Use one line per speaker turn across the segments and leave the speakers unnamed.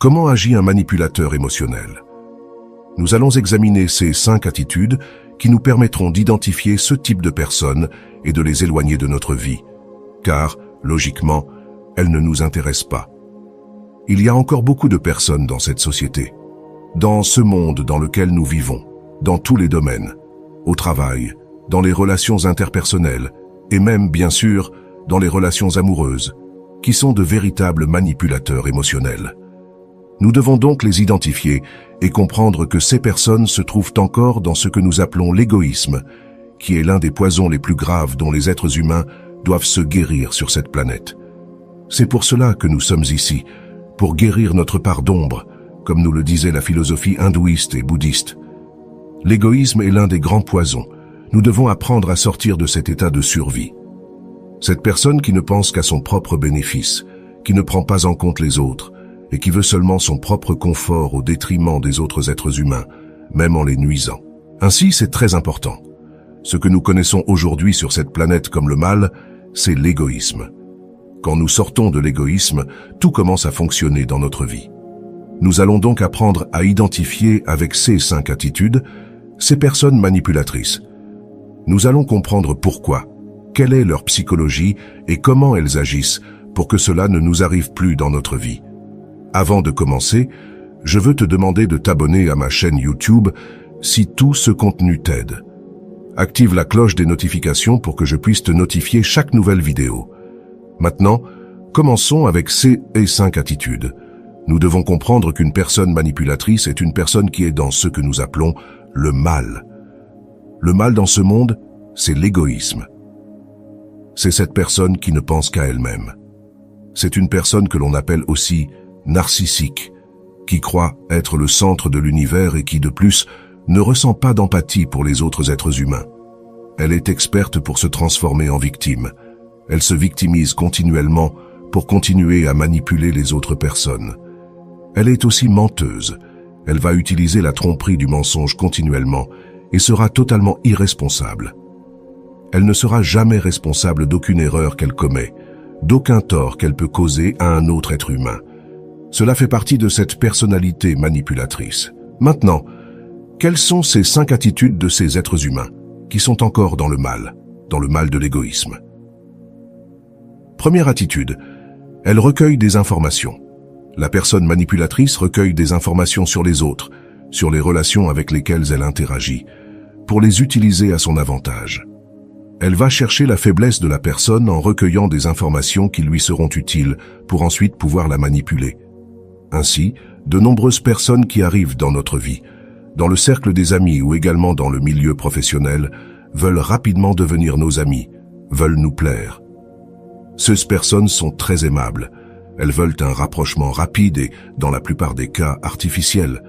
Comment agit un manipulateur émotionnel? Nous allons examiner ces 5 attitudes qui nous permettront d'identifier ce type de personnes et de les éloigner de notre vie, car, logiquement, elles ne nous intéressent pas. Il y a encore beaucoup de personnes dans cette société, dans ce monde dans lequel nous vivons, dans tous les domaines, au travail, dans les relations interpersonnelles et même, bien sûr, dans les relations amoureuses, qui sont de véritables manipulateurs émotionnels. Nous devons donc les identifier et comprendre que ces personnes se trouvent encore dans ce que nous appelons l'égoïsme, qui est l'un des poisons les plus graves dont les êtres humains doivent se guérir sur cette planète. C'est pour cela que nous sommes ici, pour guérir notre part d'ombre, comme nous le disait la philosophie hindouiste et bouddhiste. L'égoïsme est l'un des grands poisons. Nous devons apprendre à sortir de cet état de survie. Cette personne qui ne pense qu'à son propre bénéfice, qui ne prend pas en compte les autres, et qui veut seulement son propre confort au détriment des autres êtres humains, même en les nuisant. Ainsi, c'est très important. Ce que nous connaissons aujourd'hui sur cette planète comme le mal, c'est l'égoïsme. Quand nous sortons de l'égoïsme, tout commence à fonctionner dans notre vie. Nous allons donc apprendre à identifier avec ces 5 attitudes, ces personnes manipulatrices. Nous allons comprendre pourquoi, quelle est leur psychologie et comment elles agissent pour que cela ne nous arrive plus dans notre vie. Avant de commencer, je veux te demander de t'abonner à ma chaîne YouTube si tout ce contenu t'aide. Active la cloche des notifications pour que je puisse te notifier chaque nouvelle vidéo. Maintenant, commençons avec ces 5 attitudes. Nous devons comprendre qu'une personne manipulatrice est une personne qui est dans ce que nous appelons le mal. Le mal dans ce monde, c'est l'égoïsme. C'est cette personne qui ne pense qu'à elle-même. C'est une personne que l'on appelle aussi narcissique, qui croit être le centre de l'univers et qui, de plus, ne ressent pas d'empathie pour les autres êtres humains. Elle est experte pour se transformer en victime. Elle se victimise continuellement pour continuer à manipuler les autres personnes. Elle est aussi menteuse. Elle va utiliser la tromperie du mensonge continuellement et sera totalement irresponsable. Elle ne sera jamais responsable d'aucune erreur qu'elle commet, d'aucun tort qu'elle peut causer à un autre être humain. Cela fait partie de cette personnalité manipulatrice. Maintenant, quelles sont ces 5 attitudes de ces êtres humains qui sont encore dans le mal de l'égoïsme? Première attitude, elle recueille des informations. La personne manipulatrice recueille des informations sur les autres, sur les relations avec lesquelles elle interagit, pour les utiliser à son avantage. Elle va chercher la faiblesse de la personne en recueillant des informations qui lui seront utiles pour ensuite pouvoir la manipuler. Ainsi, de nombreuses personnes qui arrivent dans notre vie, dans le cercle des amis ou également dans le milieu professionnel, veulent rapidement devenir nos amis, veulent nous plaire. Ces personnes sont très aimables. Elles veulent un rapprochement rapide et, dans la plupart des cas, artificiel,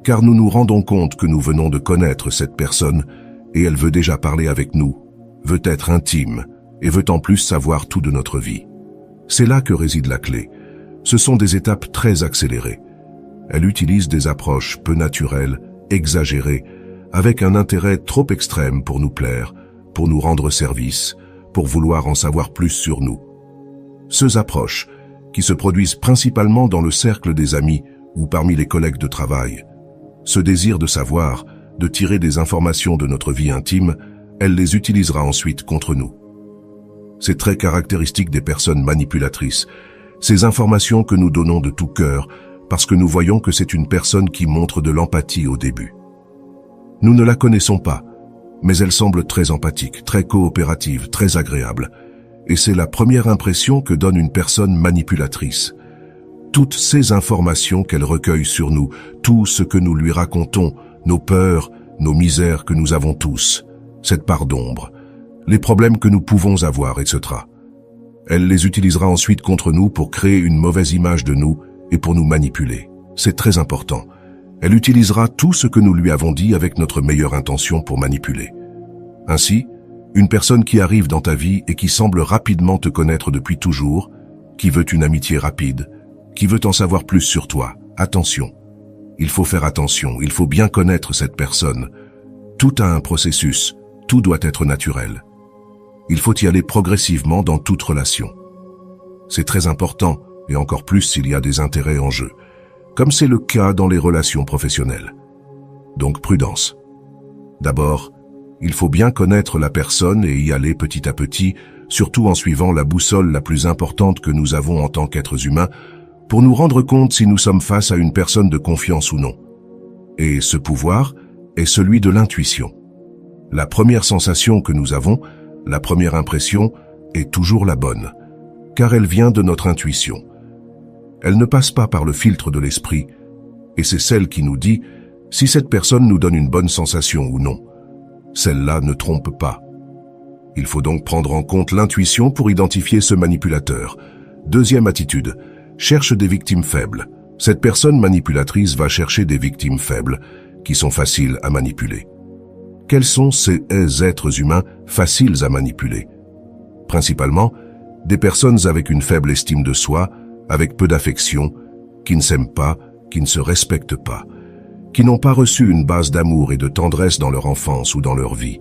car nous nous rendons compte que nous venons de connaître cette personne et elle veut déjà parler avec nous, veut être intime et veut en plus savoir tout de notre vie. C'est là que réside la clé. Ce sont des étapes très accélérées. Elle utilise des approches peu naturelles, exagérées, avec un intérêt trop extrême pour nous plaire, pour nous rendre service, pour vouloir en savoir plus sur nous. Ces approches, qui se produisent principalement dans le cercle des amis ou parmi les collègues de travail, ce désir de savoir, de tirer des informations de notre vie intime, elle les utilisera ensuite contre nous. C'est très caractéristique des personnes manipulatrices, ces informations que nous donnons de tout cœur parce que nous voyons que c'est une personne qui montre de l'empathie au début. Nous ne la connaissons pas, mais elle semble très empathique, très coopérative, très agréable. Et c'est la première impression que donne une personne manipulatrice. Toutes ces informations qu'elle recueille sur nous, tout ce que nous lui racontons, nos peurs, nos misères que nous avons tous, cette part d'ombre, les problèmes que nous pouvons avoir, etc. Elle les utilisera ensuite contre nous pour créer une mauvaise image de nous et pour nous manipuler. C'est très important. Elle utilisera tout ce que nous lui avons dit avec notre meilleure intention pour manipuler. Ainsi, une personne qui arrive dans ta vie et qui semble rapidement te connaître depuis toujours, qui veut une amitié rapide, qui veut en savoir plus sur toi, attention. Il faut faire attention, il faut bien connaître cette personne. Tout a un processus, tout doit être naturel. Il faut y aller progressivement dans toute relation. C'est très important, et encore plus s'il y a des intérêts en jeu. comme c'est le cas dans les relations professionnelles. Donc prudence. D'abord, il faut bien connaître la personne et y aller petit à petit, surtout en suivant la boussole la plus importante que nous avons en tant qu'êtres humains, pour nous rendre compte si nous sommes face à une personne de confiance ou non. Et ce pouvoir est celui de l'intuition. La première sensation que nous avons, la première impression, est toujours la bonne, car elle vient de notre intuition. Elle ne passe pas par le filtre de l'esprit, et c'est celle qui nous dit si cette personne nous donne une bonne sensation ou non. Celle-là ne trompe pas. Il faut donc prendre en compte l'intuition pour identifier ce manipulateur. Deuxième attitude, cherche des victimes faibles. Cette personne manipulatrice va chercher des victimes faibles, qui sont faciles à manipuler. Quels sont ces êtres humains faciles à manipuler? Principalement, des personnes avec une faible estime de soi, avec peu d'affection, qui ne s'aiment pas, qui ne se respectent pas, qui n'ont pas reçu une base d'amour et de tendresse dans leur enfance ou dans leur vie.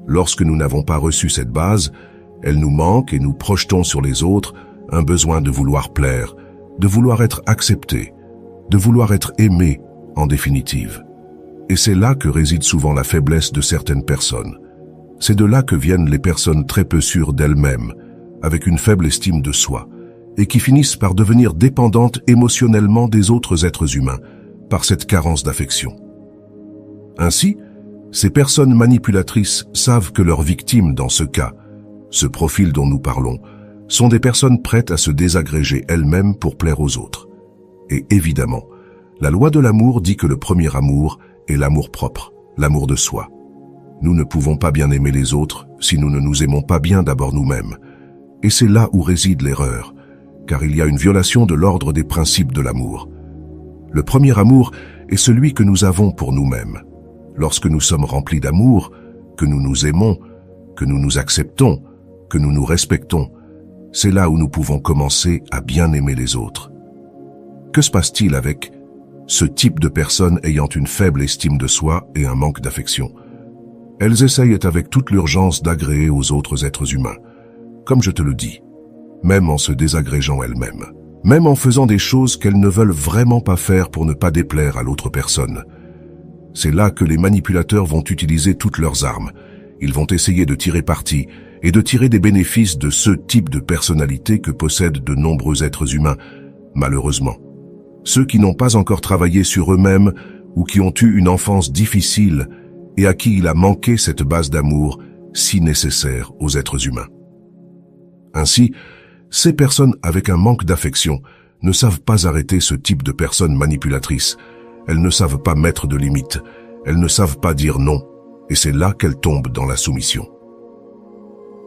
Lorsque nous n'avons pas reçu cette base, elle nous manque et nous projetons sur les autres un besoin de vouloir plaire, de vouloir être accepté, de vouloir être aimé, en définitive. Et c'est là que réside souvent la faiblesse de certaines personnes. C'est de là que viennent les personnes très peu sûres d'elles-mêmes, avec une faible estime de soi, et qui finissent par devenir dépendantes émotionnellement des autres êtres humains, par cette carence d'affection. Ainsi, ces personnes manipulatrices savent que leurs victimes, dans ce cas, ce profil dont nous parlons, sont des personnes prêtes à se désagréger elles-mêmes pour plaire aux autres. Et évidemment, la loi de l'amour dit que le premier amour est l'amour propre, l'amour de soi. Nous ne pouvons pas bien aimer les autres si nous ne nous aimons pas bien d'abord nous-mêmes. Et c'est là où réside l'erreur, car il y a une violation de l'ordre des principes de l'amour. Le premier amour est celui que nous avons pour nous-mêmes. Lorsque nous sommes remplis d'amour, que nous nous aimons, que nous nous acceptons, que nous nous respectons, c'est là où nous pouvons commencer à bien aimer les autres. Que se passe-t-il avec ce type de personnes ayant une faible estime de soi et un manque d'affection? Elles essayent avec toute l'urgence d'agréer aux autres êtres humains, comme je te le dis, même en se désagrégeant elles-mêmes, même en faisant des choses qu'elles ne veulent vraiment pas faire pour ne pas déplaire à l'autre personne. C'est là que les manipulateurs vont utiliser toutes leurs armes. Ils vont essayer de tirer parti et de tirer des bénéfices de ce type de personnalité que possèdent de nombreux êtres humains, malheureusement. Ceux qui n'ont pas encore travaillé sur eux-mêmes ou qui ont eu une enfance difficile et à qui il a manqué cette base d'amour si nécessaire aux êtres humains. Ainsi, ces personnes avec un manque d'affection ne savent pas arrêter ce type de personnes manipulatrices. Elles ne savent pas mettre de limites, elles ne savent pas dire non, et c'est là qu'elles tombent dans la soumission.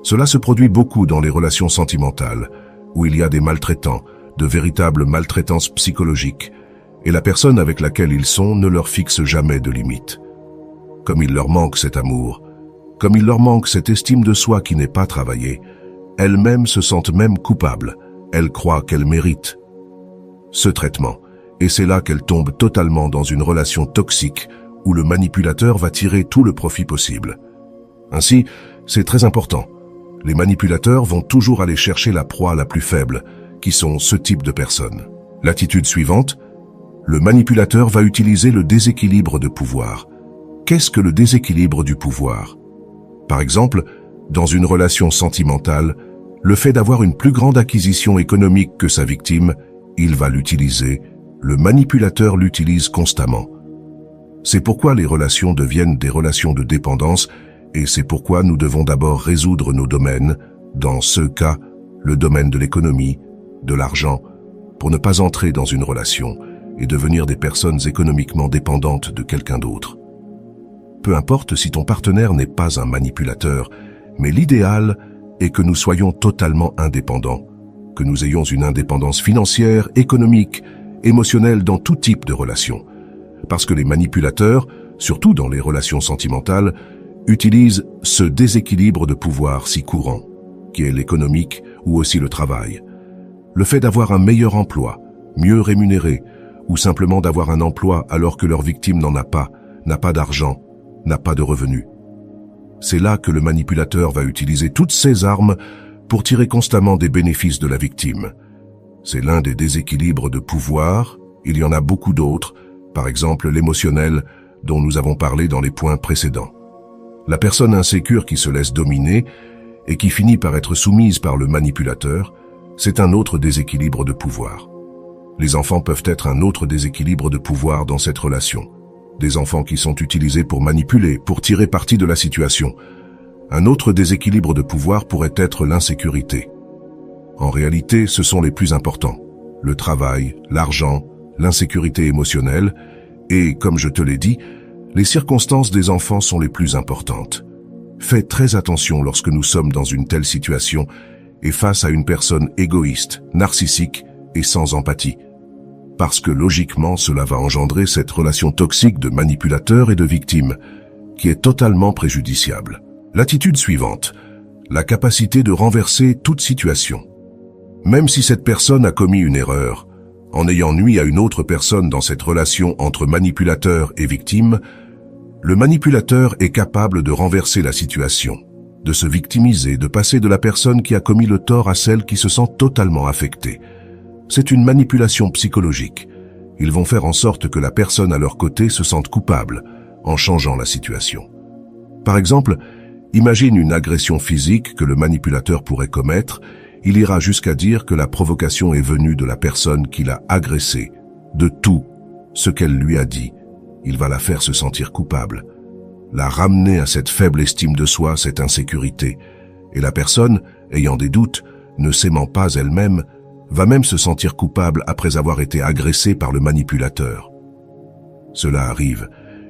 Cela se produit beaucoup dans les relations sentimentales, où il y a des maltraitants, de véritables maltraitances psychologiques, et la personne avec laquelle ils sont ne leur fixe jamais de limites. Comme il leur manque cet amour, comme il leur manque cette estime de soi qui n'est pas travaillée, elles-mêmes se sentent même coupables, elles croient qu'elles méritent ce traitement, et c'est là qu'elles tombent totalement dans une relation toxique où le manipulateur va tirer tout le profit possible. Ainsi, c'est très important. Les manipulateurs vont toujours aller chercher la proie la plus faible, qui sont ce type de personnes. L'attitude suivante, le manipulateur va utiliser le déséquilibre de pouvoir. Qu'est-ce que le déséquilibre du pouvoir? Par exemple, dans une relation sentimentale, le fait d'avoir une plus grande acquisition économique que sa victime, il va l'utiliser, le manipulateur l'utilise constamment. C'est pourquoi les relations deviennent des relations de dépendance et c'est pourquoi nous devons d'abord résoudre nos domaines, dans ce cas, le domaine de l'économie, de l'argent, pour ne pas entrer dans une relation et devenir des personnes économiquement dépendantes de quelqu'un d'autre. Peu importe si ton partenaire n'est pas un manipulateur, mais l'idéal est que nous soyons totalement indépendants, que nous ayons une indépendance financière, économique, émotionnelle dans tout type de relation. Parce que les manipulateurs, surtout dans les relations sentimentales, utilisent ce déséquilibre de pouvoir si courant, qui est l'économique ou aussi le travail. Le fait d'avoir un meilleur emploi, mieux rémunéré, ou simplement d'avoir un emploi alors que leur victime n'en a pas, n'a pas d'argent, n'a pas de revenus. C'est là que le manipulateur va utiliser toutes ses armes pour tirer constamment des bénéfices de la victime. C'est l'un des déséquilibres de pouvoir Il y en a beaucoup d'autres, par exemple l'émotionnel, dont nous avons parlé dans les points précédents. La personne insécure qui se laisse dominer et qui finit par être soumise par le manipulateur, c'est un autre déséquilibre de pouvoir. Les enfants peuvent être un autre déséquilibre de pouvoir dans cette relation. Des enfants qui sont utilisés pour manipuler, pour tirer parti de la situation. Un autre déséquilibre de pouvoir pourrait être l'insécurité. En réalité, ce sont les plus importants. Le travail, l'argent, l'insécurité émotionnelle et, comme je te l'ai dit, les circonstances des enfants sont les plus importantes. Fais très attention lorsque nous sommes dans une telle situation et face à une personne égoïste, narcissique et sans empathie. Parce que logiquement, cela va engendrer cette relation toxique de manipulateur et de victime, qui est totalement préjudiciable. L'attitude suivante, la capacité de renverser toute situation. Même si cette personne a commis une erreur, en ayant nui à une autre personne dans cette relation entre manipulateur et victime, le manipulateur est capable de renverser la situation, de se victimiser, de passer de la personne qui a commis le tort à celle qui se sent totalement affectée. C'est une manipulation psychologique. Ils vont faire en sorte que la personne à leur côté se sente coupable en changeant la situation. Par exemple, imagine une agression physique que le manipulateur pourrait commettre. Il ira jusqu'à dire que la provocation est venue de la personne qui l'a agressée, de tout ce qu'elle lui a dit. Il va la faire se sentir coupable, la ramener à cette faible estime de soi, cette insécurité. Et la personne, ayant des doutes, ne s'aimant pas elle-même, va même se sentir coupable après avoir été agressée par le manipulateur. Cela arrive.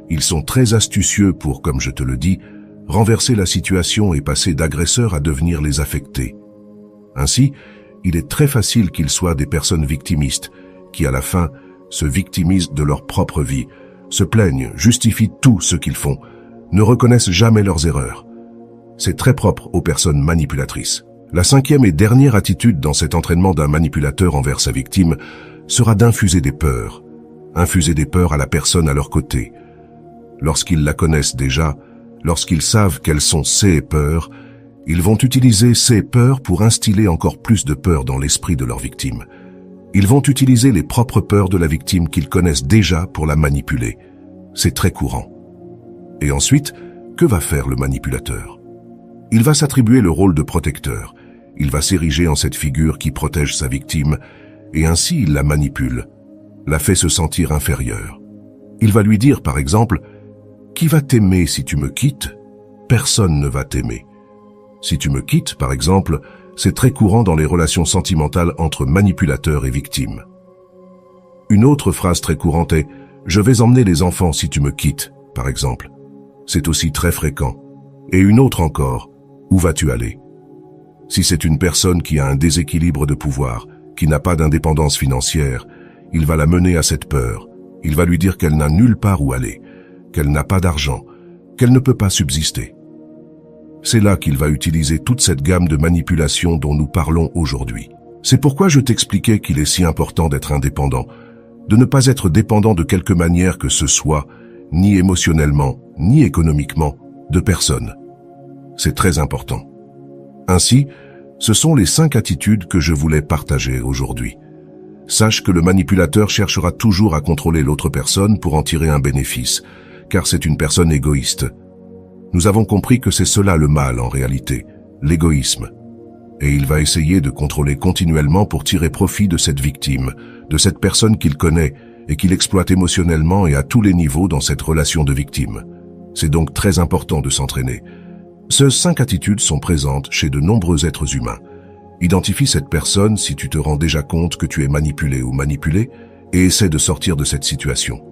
Ils sont très astucieux pour, comme je te le dis, renverser la situation et passer d'agresseurs à devenir les affectés. Ainsi, il est très facile qu'ils soient des personnes victimistes, qui à la fin se victimisent de leur propre vie, se plaignent, justifient tout ce qu'ils font, ne reconnaissent jamais leurs erreurs. C'est très propre aux personnes manipulatrices. La cinquième et dernière attitude dans cet entraînement d'un manipulateur envers sa victime sera d'infuser des peurs. Infuser des peurs à la personne à leur côté. Lorsqu'ils la connaissent déjà, lorsqu'ils savent quelles sont ses peurs, ils vont utiliser ces peurs pour instiller encore plus de peur dans l'esprit de leur victime. Ils vont utiliser les propres peurs de la victime qu'ils connaissent déjà pour la manipuler. C'est très courant. Et ensuite, que va faire le manipulateur? Il va s'attribuer le rôle de protecteur. Il va s'ériger en cette figure qui protège sa victime, et ainsi il la manipule, la fait se sentir inférieure. Il va lui dire par exemple, « Qui va t'aimer si tu me quittes? Personne ne va t'aimer. » Si tu me quittes, par exemple, c'est très courant dans les relations sentimentales entre manipulateur et victime. Une autre phrase très courante est « Je vais emmener les enfants si tu me quittes », par exemple. C'est aussi très fréquent. Et une autre encore « Où vas-tu aller ?» Si c'est une personne qui a un déséquilibre de pouvoir, qui n'a pas d'indépendance financière, il va la mener à cette peur. Il va lui dire qu'elle n'a nulle part où aller, qu'elle n'a pas d'argent, qu'elle ne peut pas subsister. C'est là qu'il va utiliser toute cette gamme de manipulations dont nous parlons aujourd'hui. C'est pourquoi je t'expliquais qu'il est si important d'être indépendant, de ne pas être dépendant de quelque manière que ce soit, ni émotionnellement, ni économiquement, de personne. C'est très important. Ainsi, ce sont les 5 attitudes que je voulais partager aujourd'hui. Sache que le manipulateur cherchera toujours à contrôler l'autre personne pour en tirer un bénéfice, car c'est une personne égoïste. Nous avons compris que c'est cela le mal en réalité, l'égoïsme. Et il va essayer de contrôler continuellement pour tirer profit de cette victime, de cette personne qu'il connaît et qu'il exploite émotionnellement et à tous les niveaux dans cette relation de victime. C'est donc très important de s'entraîner. Ces 5 attitudes sont présentes chez de nombreux êtres humains. Identifie cette personne si tu te rends déjà compte que tu es manipulé ou manipulé et essaie de sortir de cette situation.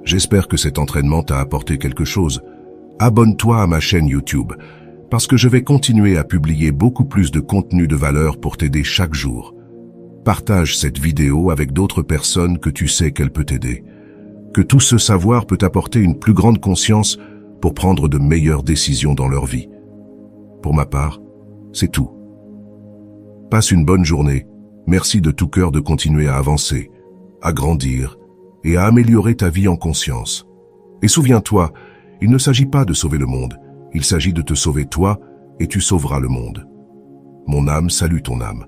J'espère que cet entraînement t'a apporté quelque chose. Abonne-toi à ma chaîne YouTube, parce que je vais continuer à publier beaucoup plus de contenu de valeur pour t'aider chaque jour. Partage cette vidéo avec d'autres personnes que tu sais qu'elle peut t'aider. Que tout ce savoir peut apporter une plus grande conscience pour prendre de meilleures décisions dans leur vie. Pour ma part, c'est tout. Passe une bonne journée. Merci de tout cœur de continuer à avancer, à grandir et à améliorer ta vie en conscience. Et souviens-toi, il ne s'agit pas de sauver le monde, il s'agit de te sauver toi et tu sauveras le monde. Mon âme salue ton âme.